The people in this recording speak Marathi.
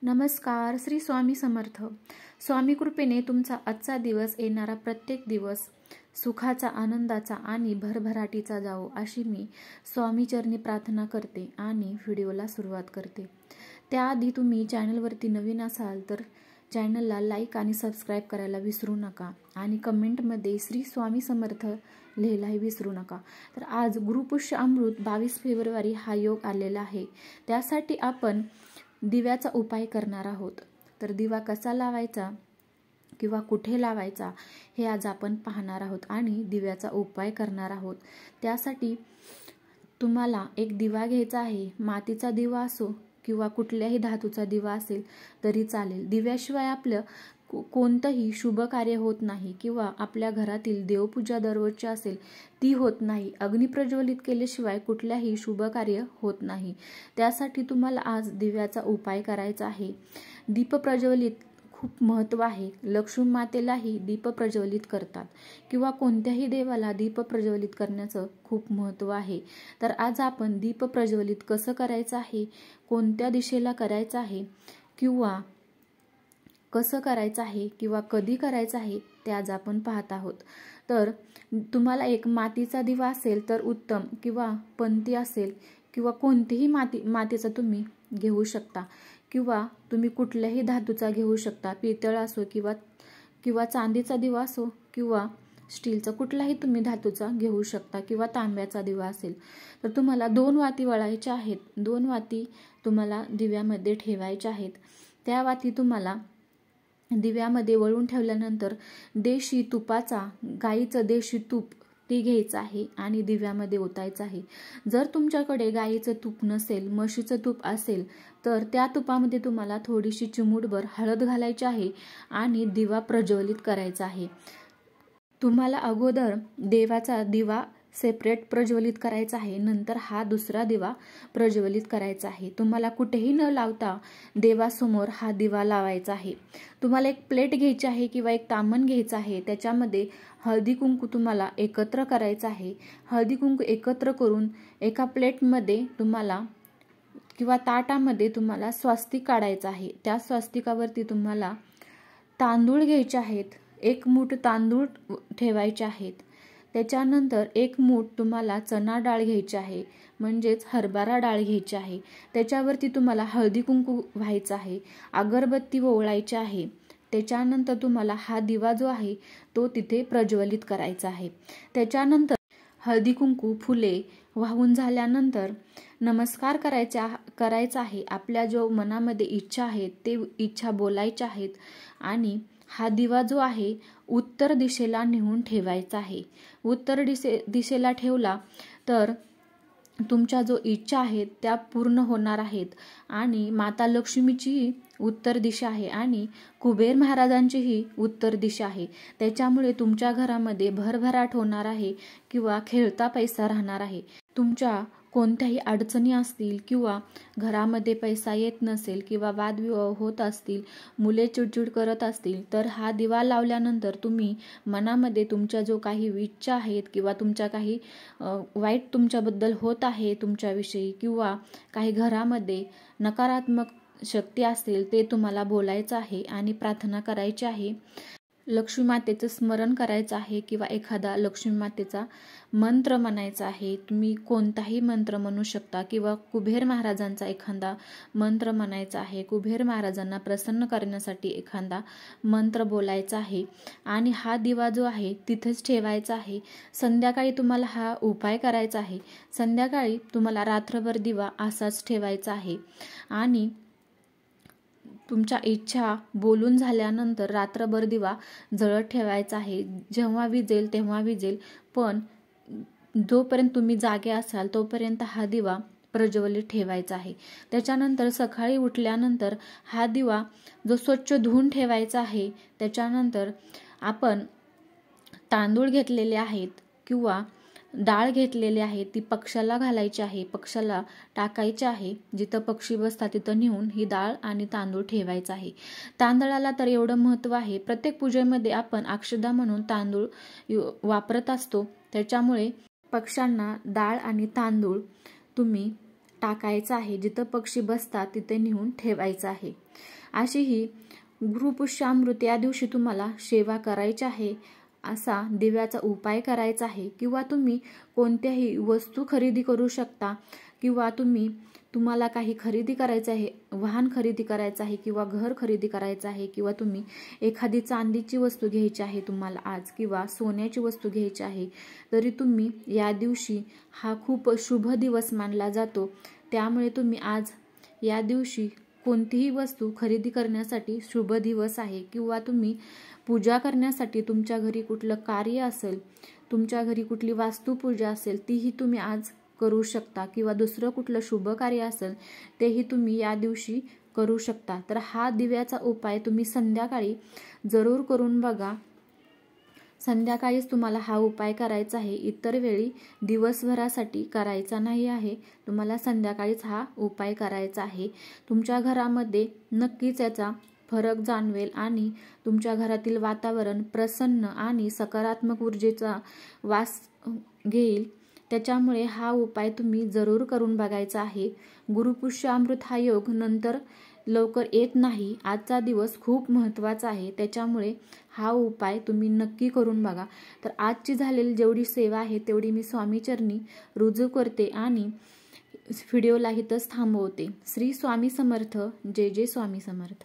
नमस्कार. श्री स्वामी समर्थ. स्वामी कृपेने तुमचा आजचा दिवस, येणारा प्रत्येक दिवस सुखाचा, आनंदाचा आणि भरभराटीचा जावो अशी मी स्वामीचरणी प्रार्थना करते आणि व्हिडिओला सुरुवात करते. त्याआधी तुम्ही चॅनलवरती नवीन असाल तर चॅनलला लाईक आणि सबस्क्राईब करायला विसरू नका आणि कमेंटमध्ये श्री स्वामी समर्थ लिहायलाही विसरू नका. तर आज गुरुपुष्य अमृत 22 फेब्रुवारी हा योग आलेला आहे. त्यासाठी आपण दिव्याचा उपाय करणार आहोत. तर दिवा कसा लावायचा किंवा कुठे लावायचा हे आज आपण पाहणार आहोत आणि दिव्याचा उपाय करणार आहोत. त्यासाठी तुम्हाला एक दिवा घ्यायचा आहे. मातीचा दिवा असो किंवा कुठल्याही धातूचा दिवा असेल तरी चालेल. दिव्याशिवाय आपलं कोणतंही शुभ कार्य होत नाही किंवा आपल्या घरातील देवपूजा दररोजची असेल ती होत नाही. अग्नी प्रज्वलित केल्याशिवाय कुठल्याही शुभ कार्य होत नाही. त्यासाठी तुम्हाला आज दिव्याचा उपाय करायचा आहे. दीप प्रज्वलित खूप महत्त्व आहे. लक्ष्मी मातेलाही दीप प्रज्वलित करतात किंवा कोणत्याही देवाला दीप प्रज्वलित करण्याचं खूप महत्त्व आहे. तर आज आपण दीप प्रज्वलित कसं करायचं आहे, कोणत्या दिशेला करायचं आहे किंवा कसं करायचं आहे किंवा कधी करायचं आहे ते आज आपण पाहत आहोत. तर तुम्हाला एक मातीचा दिवा असेल तर उत्तम किंवा पंती असेल किंवा कोणतीही मातीचा तुम्ही घेऊ शकता किंवा तुम्ही कुठल्याही धातूचा घेऊ शकता. पितळ असो किंवा चांदीचा दिवा असो किंवा स्टीलचा कुठलाही तुम्ही धातूचा घेऊ शकता किंवा तांब्याचा दिवा असेल. तर तुम्हाला 2 वाती वळायच्या आहेत. 2 वाती तुम्हाला दिव्यामध्ये ठेवायच्या आहेत. त्या वाती तुम्हाला दिव्यामध्ये वळून ठेवल्यानंतर देशी तुपाचा, गाईचं देशी तूप ते घ्यायचं आहे आणि दिव्यामध्ये ओतायचं आहे. जर तुमच्याकडे गाईचं तूप नसेल, म्हशीचं तूप असेल तर त्या तुपामध्ये तुम्हाला थोडीशी चिमूटभर हळद घालायची आहे आणि दिवा प्रज्वलित करायचा आहे. तुम्हाला अगोदर देवाचा दिवा सेपरेट प्रज्वलित करायचा आहे, नंतर हा दुसरा दिवा प्रज्वलित करायचा आहे. तुम्हाला कुठेही न लावता देवासमोर हा दिवा लावायचा आहे. तुम्हाला एक प्लेट घ्यायची आहे किंवा एक तामण घ्यायचं आहे. त्याच्यामध्ये हळदी कुंकू तुम्हाला एकत्र करायचं आहे. हळदी कुंकू एकत्र करून एका प्लेटमध्ये तुम्हाला किंवा ताटामध्ये तुम्हाला स्वास्तिक काढायचं आहे. त्या स्वास्तिकावरती तुम्हाला तांदूळ घ्यायचे आहेत. 1 मूठ तांदूळ ठेवायचे आहेत. त्याच्यानंतर 1 मूठ तुम्हाला चणा डाळ घ्यायची आहे, म्हणजेच हरभरा डाळ घ्यायची आहे. त्याच्यावरती तुम्हाला हळदी कुंकू व्हायचं आहे, अगरबत्ती ओवाळायची आहे. त्याच्यानंतर तुम्हाला हा दिवा जो आहे तो तिथे प्रज्वलित करायचा आहे. त्याच्यानंतर हळदी कुंकू, फुले वाहून झाल्यानंतर नमस्कार करायचा आहे. आपल्या जो मनामध्ये इच्छा आहेत ते इच्छा बोलायच्या आहेत आणि हा दिवा जो आहे उत्तर दिशेला नेऊन ठेवायचा आहे. उत्तर दिशेला ठेवला तर तुमच्या जो इच्छा आहेत त्या पूर्ण होणार आहेत आणि माता लक्ष्मीचीही उत्तर दिशा आहे आणि कुबेर महाराजांचीही उत्तर दिशा आहे. त्याच्यामुळे तुमच्या घरामध्ये भरभराट होणार आहे किंवा खेळता पैसा राहणार आहे. तुमच्या कोणत्याही अडचणी असतील किंवा घरामध्ये पैसा येत नसेल किंवा वादविवाद होत असतील, मुले चिडचिड करत असतील तर हा दिवा लावल्यानंतर तुम्ही मनामध्ये तुमच्या जो काही इच्छा आहेत किंवा तुमच्या काही वाईट तुमच्याबद्दल होत आहे तुमच्याविषयी किंवा काही घरामध्ये नकारात्मक शक्ती असतील ते तुम्हाला बोलायचं आहे आणि प्रार्थना करायची आहे. लक्ष्मी मातेचं स्मरण करायचं आहे किंवा एखादा लक्ष्मी मातेचा मंत्र म्हणायचा आहे. तुम्ही कोणताही मंत्र म्हणू शकता किंवा कुबेर महाराजांचा एखादा मंत्र म्हणायचा आहे. कुबेर महाराजांना प्रसन्न करण्यासाठी एखादा मंत्र बोलायचा आहे आणि हा दिवा जो आहे तिथेच ठेवायचा आहे. संध्याकाळी तुम्हाला हा उपाय करायचा आहे. संध्याकाळी तुम्हाला रात्रभर दिवा असाच ठेवायचा आहे आणि तुमच्या इच्छा बोलून झाल्यानंतर रात्रभर दिवा जळत ठेवायचा आहे. जेव्हा विजेल तेव्हा विजेल, पण जोपर्यंत तुम्ही जागे असाल तोपर्यंत हा दिवा प्रज्वलित ठेवायचा आहे. त्याच्यानंतर सकाळी उठल्यानंतर हा दिवा जो स्वच्छ धुवून ठेवायचा आहे. त्याच्यानंतर आपण तांदूळ घेतलेले आहेत किंवा डाळ घेतलेली आहे ती पक्षाला घालायची आहे, पक्षाला टाकायची आहे. जिथं पक्षी बसतात तिथं नेऊन ही डाळ आणि तांदूळ ठेवायचा आहे. तांदळाला तर एवढं महत्त्व आहे, प्रत्येक पूजेमध्ये आपण अक्षदा म्हणून तांदूळ वापरत असतो. त्याच्यामुळे पक्ष्यांना डाळ आणि तांदूळ तुम्ही टाकायचं आहे. जिथं पक्षी बसतात तिथे नेऊन ठेवायचं आहे. अशी ही गुरुपुष्यामृत या दिवशी तुम्हाला सेवा करायची आहे, असा दिव्याचा उपाय करायचा आहे. किंवा तुम्ही कोणत्याही वस्तू खरेदी करू शकता, किंवा तुम्हाला काही खरेदी करायचं आहे, वाहन खरेदी करायचं आहे, किंवा घर खरेदी करायचं आहे, किंवा तुम्ही एखादी चांदीची वस्तू घ्यायची आहे तुम्हाला आज, किंवा सोन्याची वस्तू घ्यायची आहे, तरी तुम्ही या दिवशी, हा खूप शुभ दिवस मानला जातो, त्यामुळे तुम्ही आज या दिवशी कोणतीही वस्तू खरेदी करण्यासाठी शुभ दिवस आहे. किंवा तुम्ही पूजा करण्यासाठी, तुमच्या घरी कुठलं कार्य असेल, तुमच्या घरी कुठली वास्तुपूजा असेल, तीही तुम्ही आज करू शकता. किंवा दुसरं कुठलं शुभ कार्य असेल तेही तुम्ही या दिवशी करू शकता. तर हा दिव्याचा उपाय तुम्ही संध्याकाळी जरूर करून बघा. संध्याकाळीच तुम्हाला हा उपाय करायचा आहे, इतर वेळी दिवसभरासाठी करायचा नाही आहे. तुम्हाला संध्याकाळीच हा उपाय करायचा आहे. तुमच्या घरामध्ये नक्कीच याचा फरक जाणवेल आणि तुमच्या घरातील वातावरण प्रसन्न आणि सकारात्मक ऊर्जेचा वास घेईल. त्याच्यामुळे हा उपाय तुम्ही जरूर करून बघायचा आहे. गुरुपुष्यामृत हा योग नंतर लवकर येत नाही. आजचा दिवस खूप महत्त्वाचा आहे, त्याच्यामुळे हा उपाय तुम्ही नक्की करून बघा. तर आजची झालेली जेवढी सेवा आहे तेवढी मी स्वामीचरणी रुजू करते आणि व्हिडिओला इथंच थांबवते. श्री स्वामी समर्थ. जय जय स्वामी समर्थ.